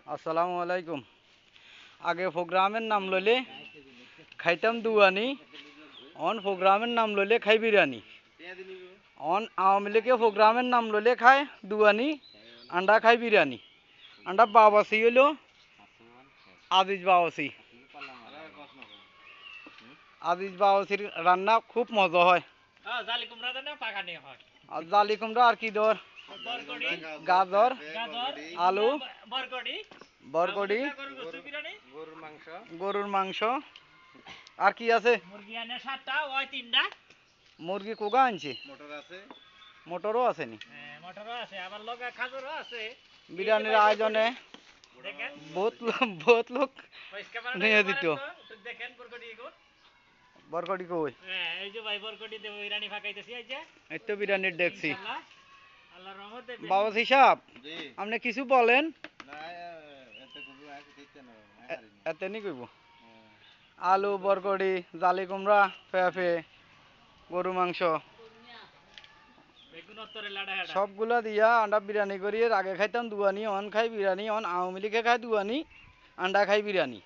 আসসালামু আলাইকুম। আগে প্রোগ্রামের নাম লইলে খাইতাম দুয়ানি, অন প্রোগ্রামের নাম লইলে খাই বিরিয়ানি। অন আওয়ামী লীগে প্রোগ্রামের নাম লইলে খায় দুয়ানি, আন্ডা খাই বিরিয়ানি। আন্ডা বাবাসি হইল আজিজ বাবাসি। আজিজ বাবাসির রান্না খুব মজা হয়। আর জালি কুমড়া আর কি দর গাজর, আলু, বরকটি, গরুর মাংস। আর কি আছে? মুরগি কোগা আনছে, মোটরও আছে নি। বিরিয়ানির আয়োজনে বহুত লোক নিয়োজিত। বরকটি কই? এই তো বিরিয়ানির দেখছি। বাবাসি সাহেব, আপনি কিছু বলেন। এতে নি কইব আলু, বরকটি, জালি কুমড়া, পেঁপে, গরু মাংস সবগুলা দিয়া আন্ডা বিরিয়ানি করি। আগে খাইতাম দুয়ানি, অন খাই বিরিয়ানি। অন আওয়ামী লীগে খাই দুয়ানি, আন্ডা খাই বিরিয়ানি।